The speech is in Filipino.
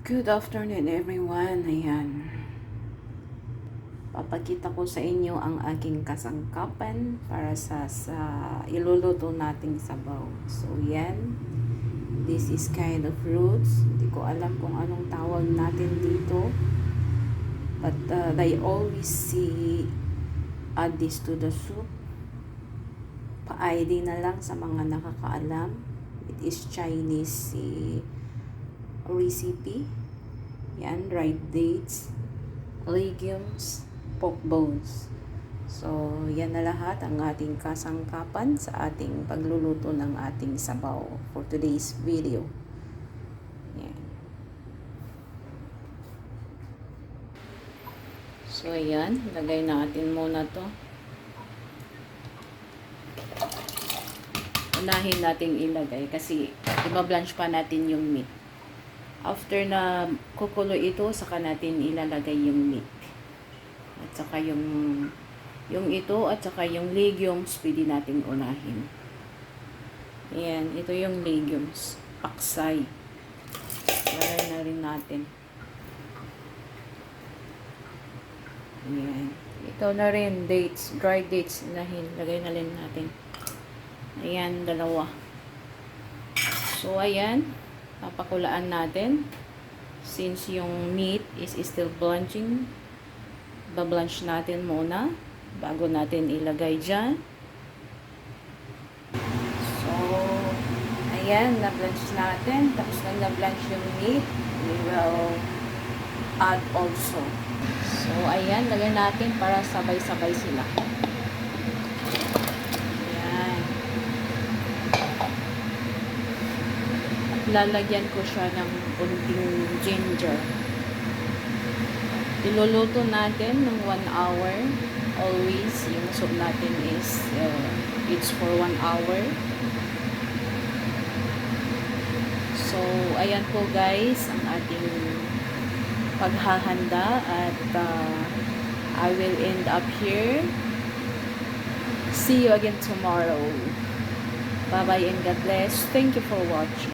Good afternoon everyone. Ayan. Papakita ko sa inyo ang aking kasangkapan para sa iluluto nating sabaw. So yan. This is kind of roots. Hindi ko alam kung anong tawag natin dito. But they always see add this to the soup. Pa-ID na lang sa mga nakakaalam. It is Chinese recipe. Yan, dried dates, legumes, pork bones. So, yan na lahat ang ating kasangkapan sa ating pagluluto ng ating sabaw for today's video. Yan. So, ayan, lagay natin muna to. Unahin natin ilagay kasi ibablanch pa natin yung meat. After na kukulo ito, saka natin ilalagay yung meat. At saka yung ito at saka yung legumes, pwede natin unahin. Ayan, ito yung legumes. Paksay. Lagay na rin natin. Ayan. Ito na rin, dates, dried dates. Lagay na rin natin. Ayan, dalawa. So, ayan. Papakulaan natin. Since yung meat is still blanching, bablanch natin muna bago natin ilagay dyan. So, ayan, na-blanch natin. Tapos na na-blanch yung meat, we will add also. So, ayan, lagay natin para sabay-sabay sila. Lalagyan ko siya ng kunting ginger. Iluluto natin ng 1 hour. Always, yung soup natin is it's for 1 hour. So, ayan po guys, ang ating paghahanda at I will end up here. See you again tomorrow. Bye-bye and God bless. Thank you for watching.